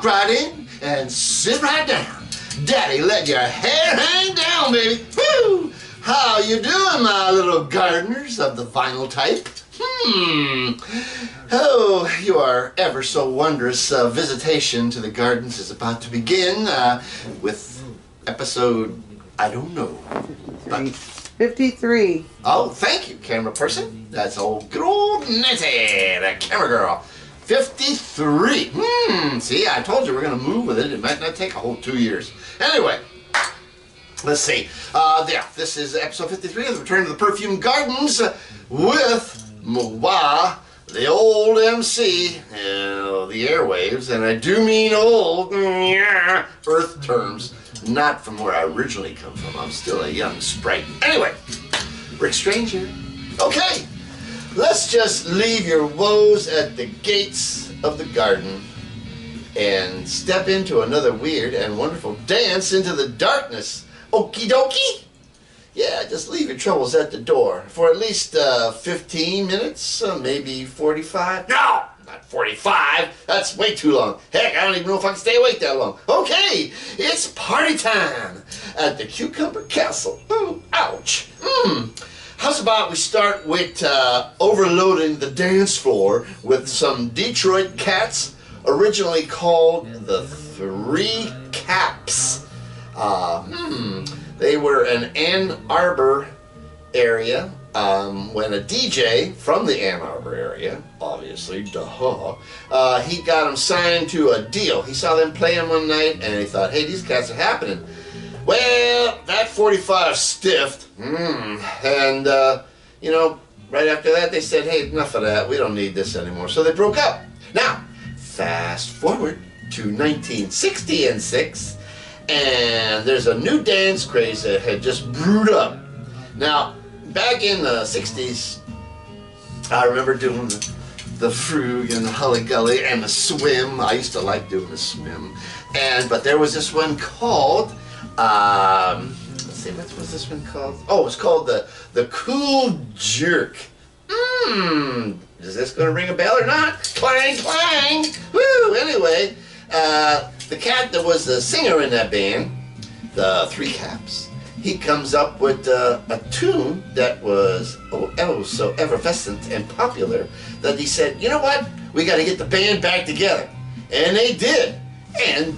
walk right in and sit right down. Daddy, let your hair hang down, baby. Woo! How you doing, my little gardeners of the vinyl type? Oh, you are ever so wondrous. Visitation to the gardens is about to begin with episode, I don't know. But 53. oh, thank you, camera person. That's old, good old Nancy, the camera girl. 53. See, I told you we're going to move with it. It might not take a whole 2 years. Anyway, let's see. Yeah, this is episode 53 of the Return to the Perfumed Gardens with Mwa, the old MC, the airwaves, and I do mean old, Earth terms, not from where I originally come from. I'm still a young sprite. Anyway, Rik Strange here. Okay, let's just leave your woes at the gates of the garden and step into another weird and wonderful dance into the darkness. Okie dokie? Yeah, just leave your troubles at the door for at least 15 minutes, maybe 45. No, not 45. That's way too long. Heck, I don't even know if I can stay awake that long. Okay, it's party time at the Cucumber Castle. Ooh, ouch. How's about we start with overloading the dance floor with some Detroit cats, originally called the Three Caps. They were in Ann Arbor area when a DJ from the Ann Arbor area, obviously, he got them signed to a deal. He saw them playing one night and he thought, hey, these cats are happening. Well, that 45 stiffed, and you know, right after that they said, hey, enough of that, we don't need this anymore. So they broke up. Now, fast forward to 1966, and there's a new dance craze that had just brewed up. Now, back in the 60s, I remember doing the frug and the hully gully and the swim. I used to like doing the swim. But there was this one called, let's see, what was this one called? Oh, it was called the Cool Jerk. Is this going to ring a bell or not? Clang, clang! Woo! Anyway, the cat that was the singer in that band, the Three Caps, he comes up with a tune that was so effervescent and popular that he said, you know what? We got to get the band back together. And they did. And,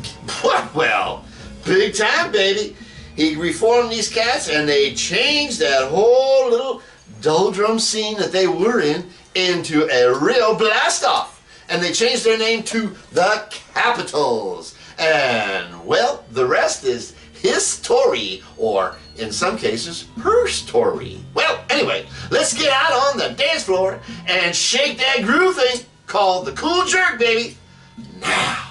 well, big time, baby. He reformed these cats and they changed that whole little doldrum scene that they were in into a real blast-off. And they changed their name to the Capitals. And, well, the rest is his story, or in some cases, her story. Well, anyway, let's get out on the dance floor and shake that groove thing called the Cool Jerk, baby, now.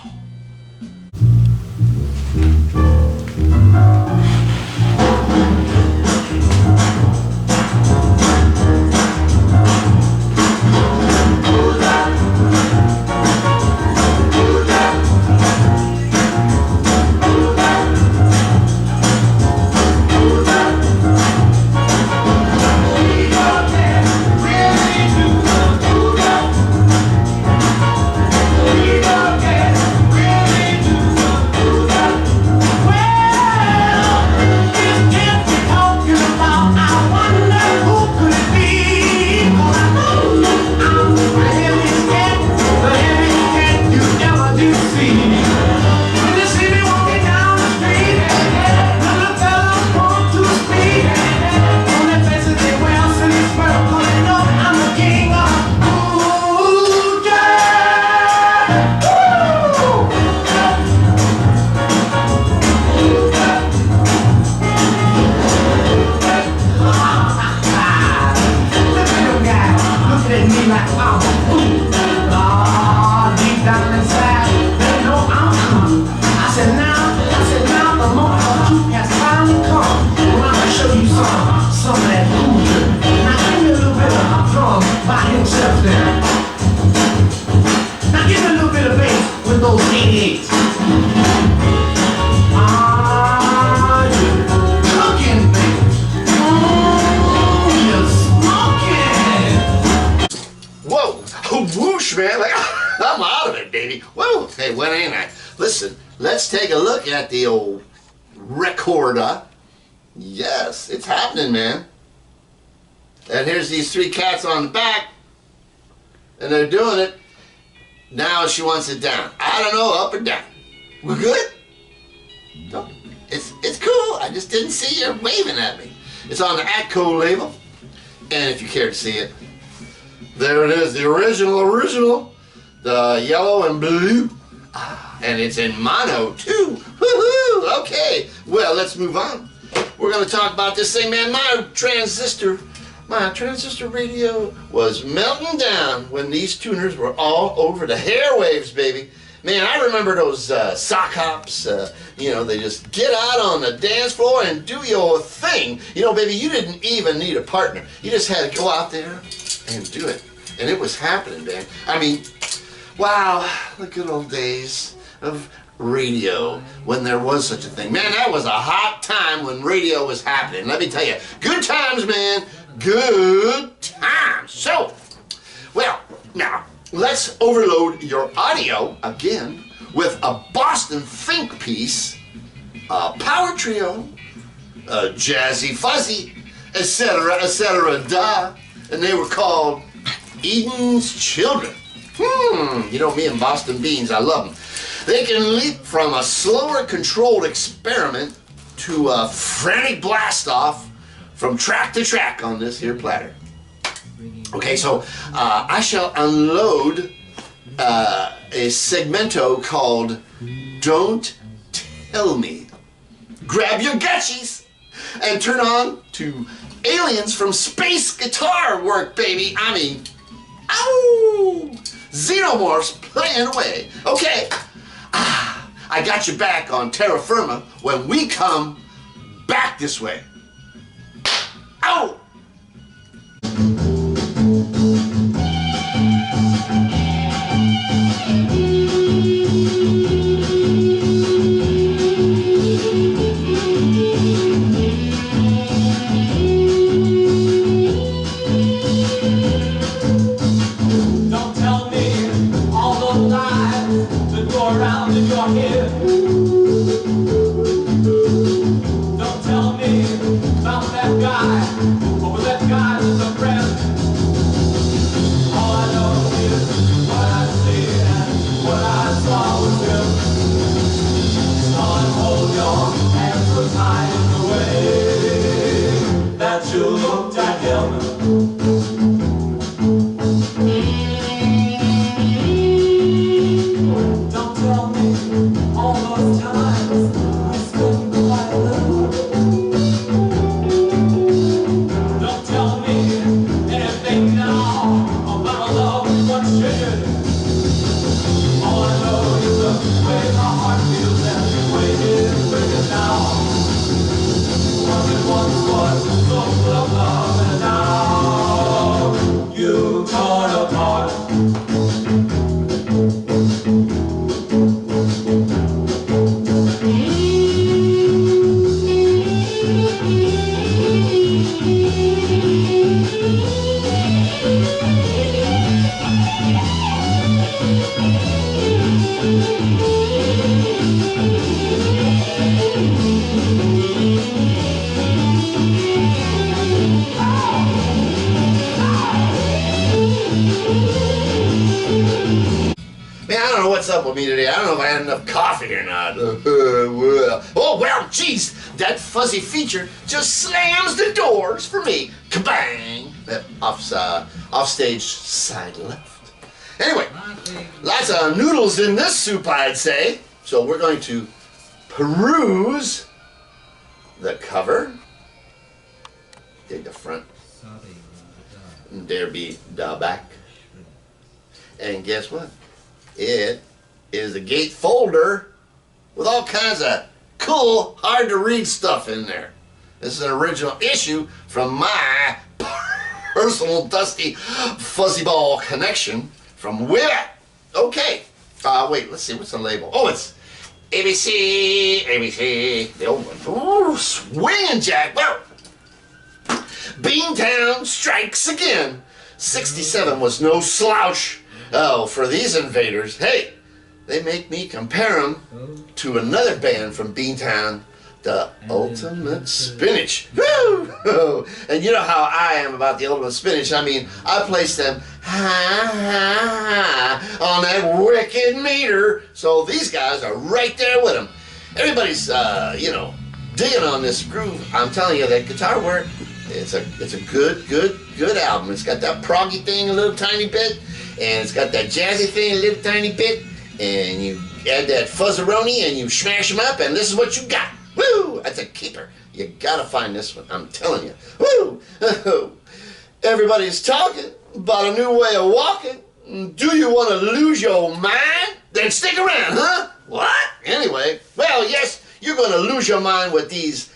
Man, like, I'm out of it, baby. Whoa, hey, when ain't I? Listen, let's take a look at the old recorder. Yes, it's happening, man. And here's these three cats on the back, and they're doing it. Now she wants it down. I don't know, up or down. We're good? No, it's cool. I just didn't see you waving at me. It's on the Atco label, and if you care to see it, there it is, the original, the yellow and blue. And it's in mono too. Woohoo! Okay, well, let's move on. We're going to talk about this thing, man. My transistor radio was melting down when these tuners were all over the airwaves, baby. Man, I remember those sock hops. You know, they just get out on the dance floor and do your thing. You know, baby, you didn't even need a partner. You just had to go out there and do it. And it was happening, man. I mean, wow, the good old days of radio when there was such a thing. Man, that was a hot time when radio was happening. Let me tell you, good times, man. Good times. So, well, now, let's overload your audio again with a Boston Fink piece, a power trio, a jazzy fuzzy, etc., duh. And they were called Eden's Children. You know me and Boston Beans, I love them. They can leap from a slower controlled experiment to a frantic blast off from track to track on this here platter. Okay, so I shall unload a segmento called Don't Tell Me. Grab your gutchies and turn on to Aliens from Space guitar work, baby. I mean, ow! Xenomorphs playing away. Okay, I got your back on terra firma when we come back this way. Ow! What's up with me today? I don't know if I had enough coffee or not. Oh, well, geez, that fuzzy feature just slams the doors for me. Kabang! Offstage side left. Anyway, lots of noodles in this soup, I'd say. So we're going to peruse the cover. Dig the front. And there be the back. And guess what? It is a gate folder with all kinds of cool, hard to read stuff in there. This is an original issue from my personal dusty fuzzy ball connection from way back. Okay, wait, let's see, what's the label? Oh, it's ABC, the old one. Ooh, swinging jack. Well, Beantown strikes again. 67 was no slouch. Oh, for these invaders, hey, they make me compare them to another band from Beantown, the Ultimate Spinach. Woo! And you know how I am about the Ultimate Spinach. I mean, I place them high on that wicked meter, so these guys are right there with them. Everybody's, you know, digging on this groove. I'm telling you, that guitar work, it's a good album. It's got that proggy thing a little tiny bit, and it's got that jazzy thing a little tiny bit, and you add that fuzzeroni and you smash them up, and this is what you got. Woo! That's a keeper. You gotta find this one, I'm telling you. Woo! Everybody's talking about a new way of walking. Do you want to lose your mind? Then stick around, huh? What? Anyway, well, yes, you're gonna lose your mind with these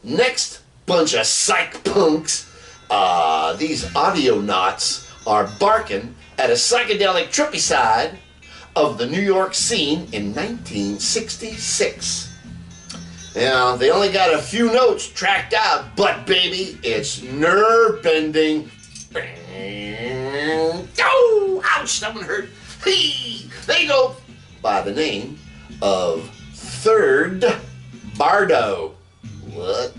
next bunch of psych punks. These audionauts are barking at a psychedelic trippy side of the New York scene in 1966. Now, they only got a few notes tracked out, but baby, it's nerve-bending. Oh, ouch, that one hurt. Hey, they go by the name of Third Bardo. What?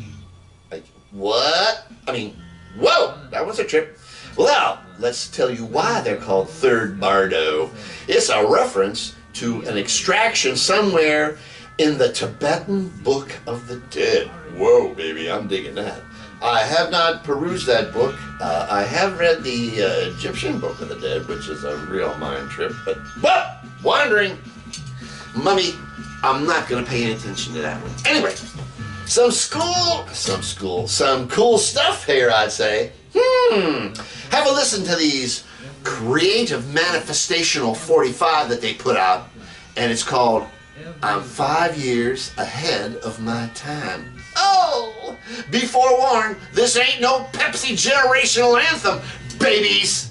What? I mean, whoa, that was a trip. Well, let's tell you why they're called Third Bardo. It's a reference to an extraction somewhere in the Tibetan Book of the Dead. Whoa, baby, I'm digging that. I have not perused that book. I have read the Egyptian Book of the Dead, which is a real mind trip, but wandering. Mummy, I'm not going to pay any attention to that one. Anyway, some cool stuff here, I'd say. Have a listen to these Creative Manifestational 45 that they put out, and it's called I'm 5 years ahead of my time. Oh, be forewarned, this ain't no Pepsi generational anthem, babies.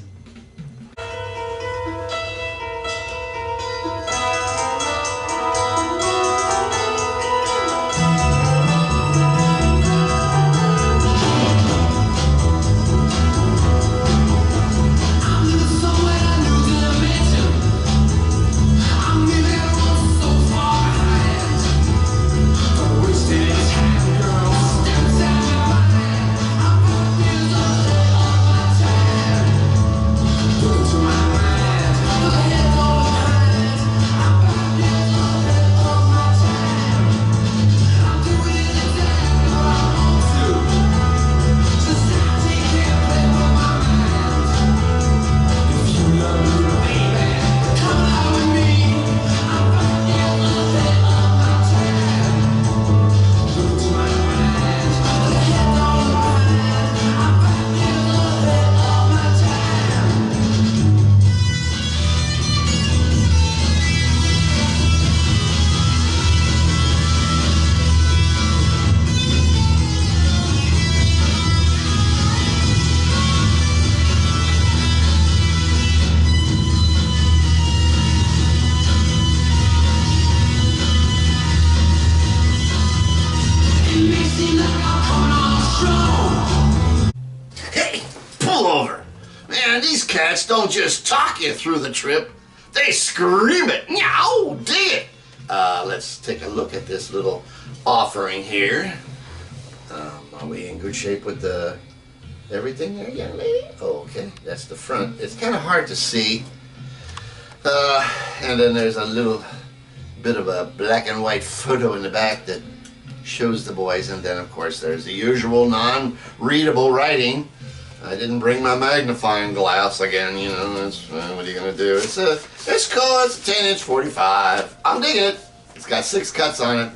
These cats don't just talk you through the trip, they scream it. Meow, dig it. Let's take a look at this little offering here. Are we in good shape with everything there, young lady? Okay, that's the front. It's kind of hard to see. And then there's a little bit of a black and white photo in the back that shows the boys, and then of course there's the usual non-readable writing. I didn't bring my magnifying glass again, you know, that's, what are you going to do? It's cool, it's a 10-inch 45. I'm digging it. It's got 6 cuts on it.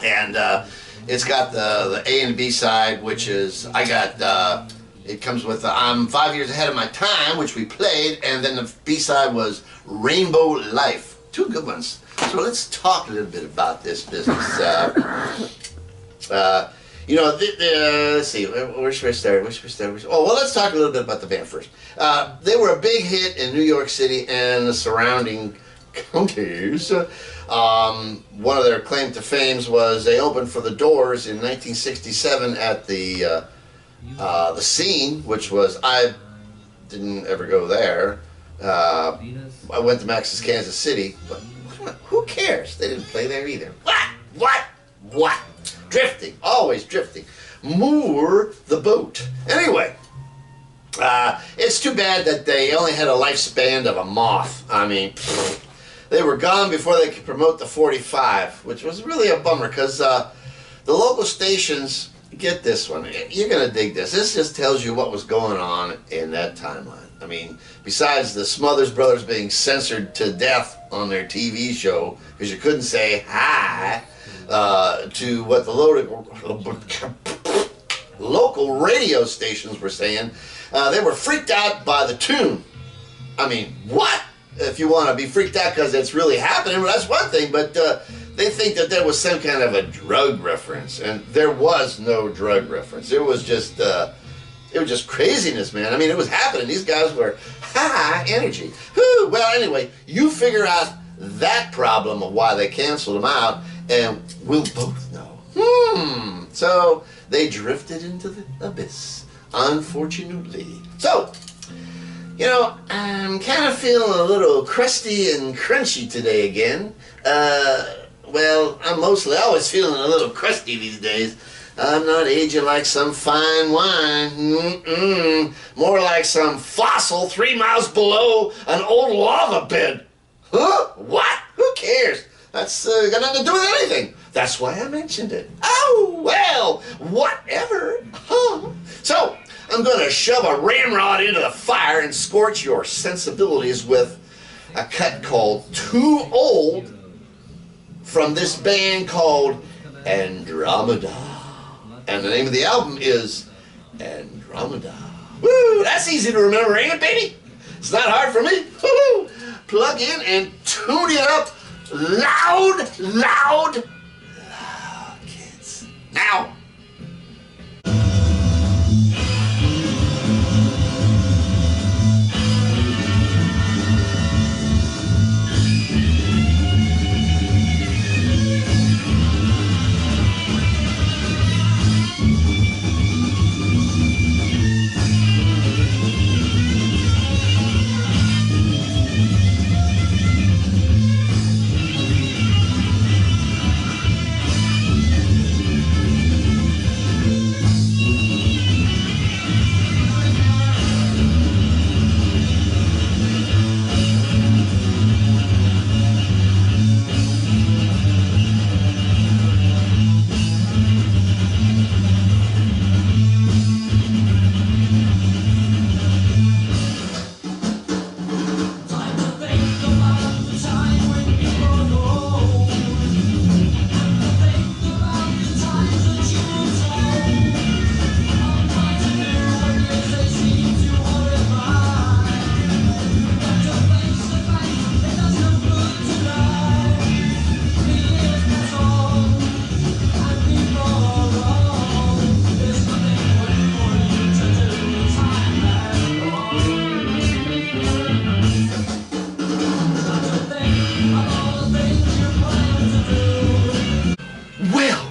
And it's got the A and the B side, which is, it comes with I'm 5 years ahead of my time, which we played, and then the B side was Rainbow Life. 2 good ones. So let's talk a little bit about this business. You know, let's see, where should I start? Oh, well, let's talk a little bit about the band first. They were a big hit in New York City and the surrounding counties. One of their claim to fame was they opened for the Doors in 1967 at the Scene, which was, I didn't ever go there. I went to Max's Kansas City, but who cares? They didn't play there either. What? Drifting, always drifting. Moor the boat. Anyway, it's too bad that they only had a lifespan of a moth. I mean, they were gone before they could promote the 45, which was really a bummer because the local stations, get this one, you're going to dig this. This just tells you what was going on in that timeline. I mean, besides the Smothers Brothers being censored to death on their TV show because you couldn't say hi to what the local radio stations were saying, they were freaked out by the tune. I mean, what? If you want to be freaked out because it's really happening, well, that's one thing, but they think that there was some kind of a drug reference, and there was no drug reference. It was just craziness, man. I mean, it was happening. These guys were high energy. Whew. Well, anyway, you figure out that problem of why they canceled them out, and we'll both know. So they drifted into the abyss, unfortunately. So, you know, I'm kind of feeling a little crusty and crunchy today again. Well, I'm mostly always feeling a little crusty these days. I'm not aging like some fine wine. More like some fossil 3 miles below an old lava bed. Huh? What? Who cares? That's got nothing to do with anything. That's why I mentioned it. Oh, well, whatever. Huh? So, I'm going to shove a ramrod into the fire and scorch your sensibilities with a cut called Too Old from this band called Andromeda. And the name of the album is Andromeda. Woo, that's easy to remember, ain't it, baby? It's not hard for me. Woo-hoo. Plug in and tune it up loud, kids. Now.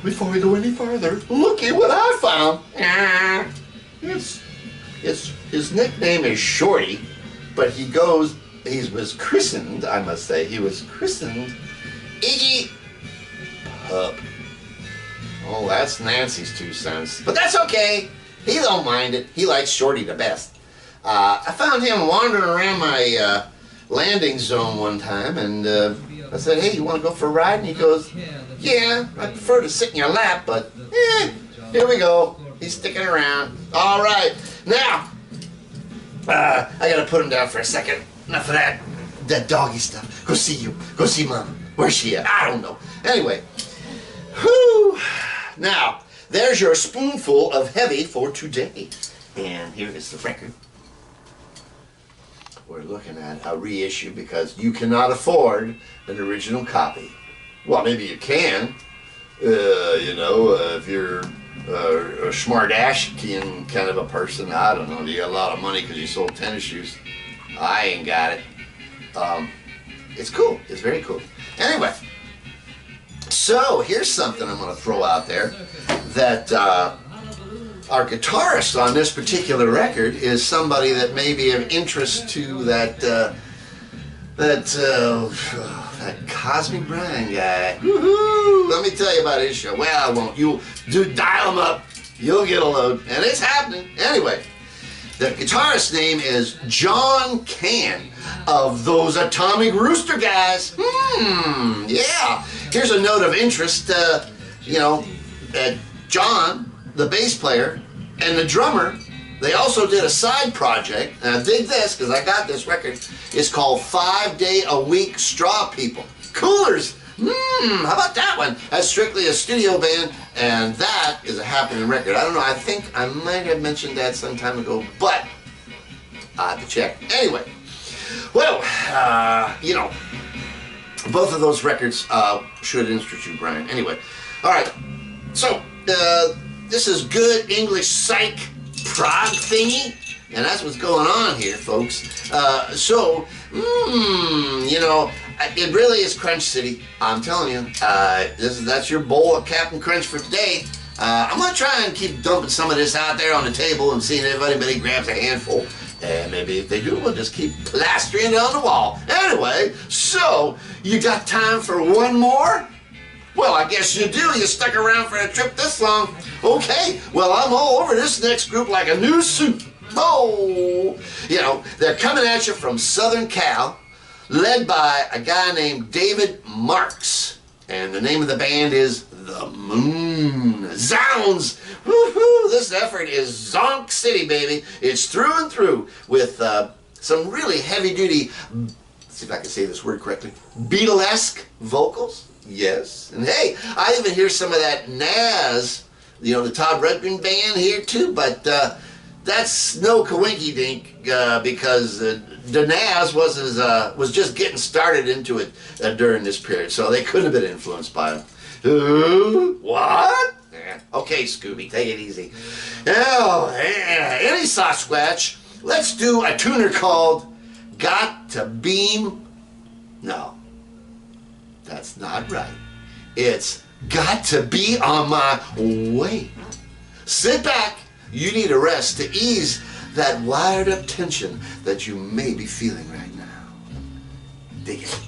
Before we go any further, looky what I found. His nickname is Shorty, but he was christened, I must say, he was christened Iggy Pup. Oh, that's Nancy's 2 cents. But that's okay. He don't mind it. He likes Shorty the best. I found him wandering around my landing zone one time, and I said, hey, you want to go for a ride? And he goes, yeah, I prefer to sit in your lap, but here we go. He's sticking around. All right. Now, I got to put him down for a second. Enough of that doggy stuff. Go see you. Go see Mom. Where's she at? I don't know. Anyway. Whew. Now, there's your spoonful of heavy for today. And here is the record. We're looking at a reissue because you cannot afford an original copy. Well, maybe you can, if you're a smartashian kind of a person. I don't know, you got a lot of money because you sold tennis shoes. I ain't got it. It's cool. It's very cool. Anyway, so here's something I'm going to throw out there that Our guitarist on this particular record is somebody that may be of interest to that Cosmic Brian guy. Woohoo! Let me tell you about his show. Well, I won't. You do dial him up. You'll get a load, and it's happening. Anyway, the guitarist's name is John Cann of those Atomic Rooster guys. Yeah. Here's a note of interest. John, the bass player, and the drummer, they also did a side project, and I dig this because I got this record. It's called 5 Day a Week Straw People. Coolers! How about that one? That's strictly a studio band, and that is a happening record. I don't know, I think I might have mentioned that some time ago, but I have to check. Anyway, well, both of those records should interest you, Brian. Anyway, all right, so this is good English psych prog thingy, and that's what's going on here, folks. It really is Crunch City. I'm telling you, that's your bowl of Captain Crunch for today. I'm gonna try and keep dumping some of this out there on the table and seeing if anybody grabs a handful. And maybe if they do, we'll just keep plastering it on the wall. Anyway, so you got time for one more? Well, I guess you do. You stuck around for a trip this long. Okay, well, I'm all over this next group like a new suit. Oh, they're coming at you from Southern Cal, led by a guy named David Marks. And the name of the band is The Moon. Zounds! Woohoo! This effort is Zonk City, baby. It's through and through with some really heavy-duty, let's see if I can say this word correctly, Beatlesque vocals. Yes. And hey, I even hear some of that Nas, the Todd Rundgren band here too, but that's no coinky-dink because the Nas was just getting started into it during this period, so they couldn't have been influenced by him. What? Yeah. Okay, Scooby, take it easy. Oh, yeah. Any Sasquatch, let's do a tuner called Got to Beam. No, that's not right. It's Got to Be on My Way. Sit back. You need a rest to ease that wired up tension that you may be feeling right now. Dig it.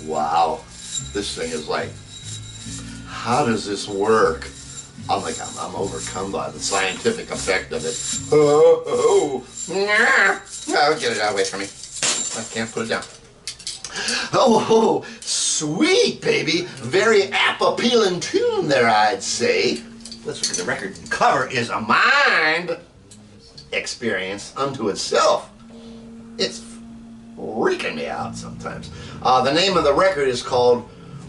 Wow, this thing is like, how does this work? I'm overcome by the scientific effect of it. Oh, get it away from me. I can't put it down. Oh, sweet, baby. Very app-appealing tune there, I'd say. Let's look at the record. The cover is a mind experience unto itself. It's freaking me out sometimes. The name of the record is called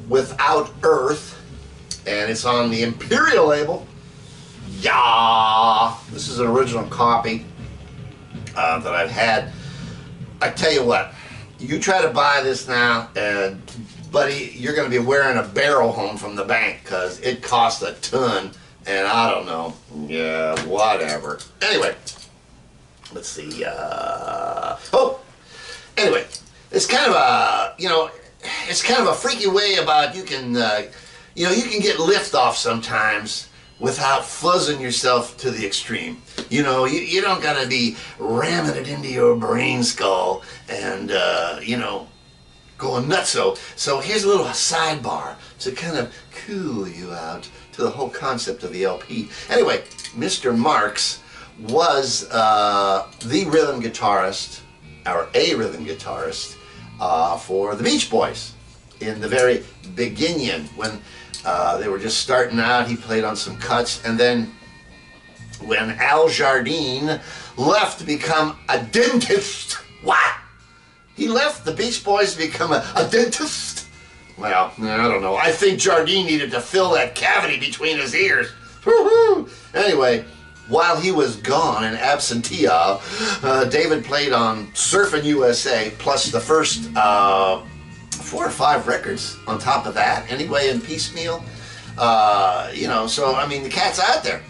Without Earth, and it's on the Imperial label. Yeah, this is an original copy that I've had. I tell you what, you try to buy this now, and buddy, you're going to be wearing a barrel home from the bank because it costs a ton, and I don't know. Yeah, whatever. Anyway, let's see. Anyway, it's kind of a, it's kind of a freaky way about you can get lift off sometimes without fuzzing yourself to the extreme. You know, you don't gotta be ramming it into your brain skull and, you know, going nutso. So here's a little sidebar to kind of cool you out to the whole concept of the LP. Anyway, Mr. Marks was the rhythm guitarist, or a rhythm guitarist, for the Beach Boys in the very beginning when they were just starting out. He played on some cuts, and then when Al Jardine left to become a dentist, what? He left the Beach Boys to become a dentist? Well, I don't know. I think Jardine needed to fill that cavity between his ears. Anyway, while he was gone and absentee, David played on Surfin' USA, plus the first 4 or 5 records on top of that, anyway, in piecemeal. You know, so, I mean, the cat's out there.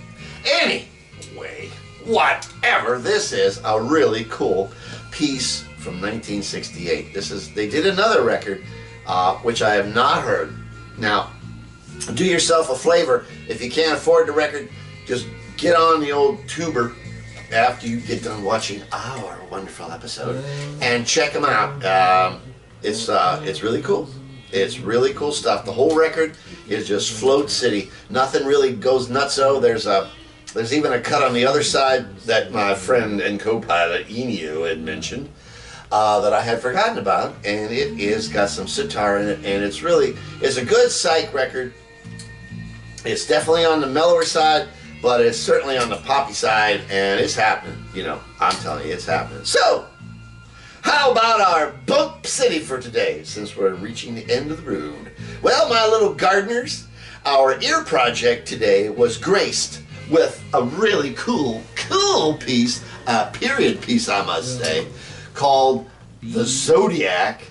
Anyway, whatever, this is a really cool piece from 1968. They did another record, which I have not heard. Now, do yourself a flavor. If you can't afford the record, just get on the old tuber after you get done watching our wonderful episode and check them out. It's really cool. It's really cool stuff. The whole record is just Float City. Nothing really goes nutso. There's even a cut on the other side that my friend and co-pilot Enio had mentioned that I had forgotten about, and it is got some sitar in it, and it's a good psych record. It's definitely on the mellower side, but it's certainly on the poppy side, and it's happening. You know, I'm telling you, it's happening. So, how about our Bump City for today, since we're reaching the end of the road? Well, my little gardeners, our ear project today was graced with a really cool piece, period piece, I must say, called The Zodiac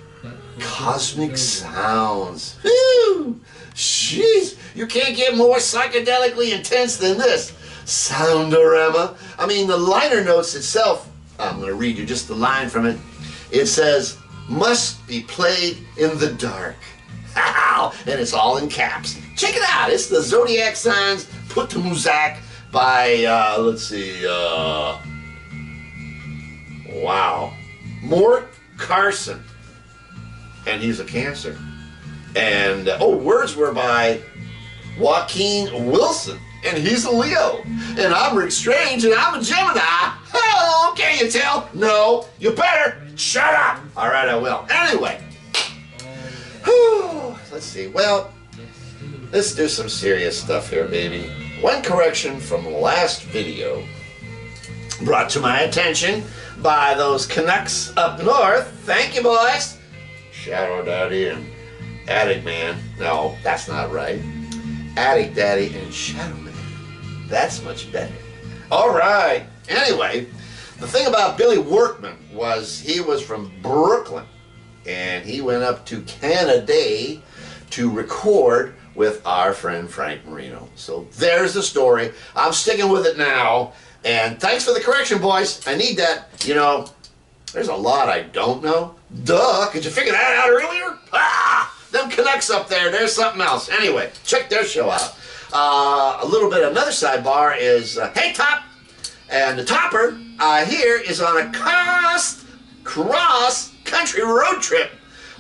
Cosmic Sounds. Whew! Jeez, you can't get more psychedelically intense than this. Soundorama. I mean, the liner notes itself, I'm going to read you just the line from it. It says, must be played in the dark. And it's all in caps. Check it out. It's the Zodiac Signs put to Muzak by, let's see, wow, Mort Carson. And he's a Cancer. And, words were by Joaquin Wilson. And he's a Leo. And I'm Rik Strange, and I'm a Gemini. Oh, can't you tell? No, you better shut up. All right, I will. Anyway, let's see. Well, let's do some serious stuff here, baby. One correction from the last video brought to my attention by those Canucks up north. Thank you, boys. Shadow Daddy and Attic Man. No, that's not right. Attic Daddy and Shadow Man. That's much better. All right. Anyway, the thing about Billy Workman was he was from Brooklyn, and he went up to Canada to record with our friend Frank Marino. So there's the story. I'm sticking with it now. And thanks for the correction, boys. I need that. You know, there's a lot I don't know. Duh, could you figure that out earlier? Them Canucks up there, there's something else. Anyway, check their show out. A little bit, another sidebar is, hey Top, and the Topper here is on a cross country road trip.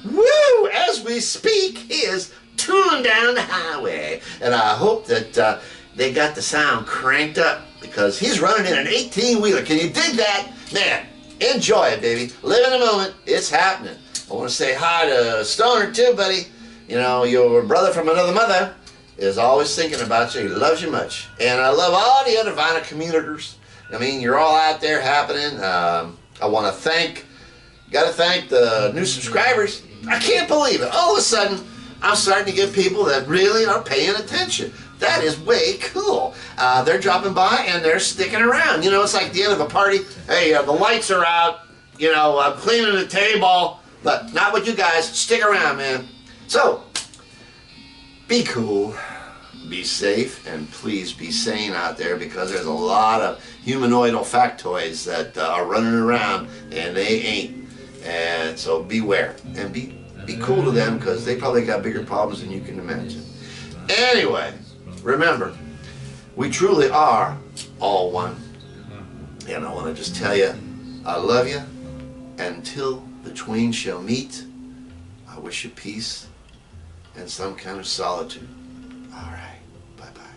Woo! As we speak, he is tooling down the highway, and I hope that they got the sound cranked up because he's running in an 18-wheeler. Can you dig that? Man, enjoy it, baby. Live in the moment. It's happening. I want to say hi to Stoner too, buddy. You know, your brother from another mother is always thinking about you. He loves you much. And I love all the other Vinyl communitors. I mean, you're all out there happening. I want to got to thank the new subscribers. I can't believe it. All of a sudden, I'm starting to get people that really are paying attention. That is way cool. They're dropping by and they're sticking around. You know, it's like the end of a party. Hey, the lights are out. You know, I'm cleaning the table. But not with you guys. Stick around, man. So, be cool, be safe, and please be sane out there because there's a lot of humanoidal factoids that are running around and they ain't. And so beware and be cool to them because they probably got bigger problems than you can imagine. Anyway, remember, We truly are all one. And I want to just tell you, I love you. Until the twain shall meet, I wish you peace and some kind of solitude. All right. Bye-bye.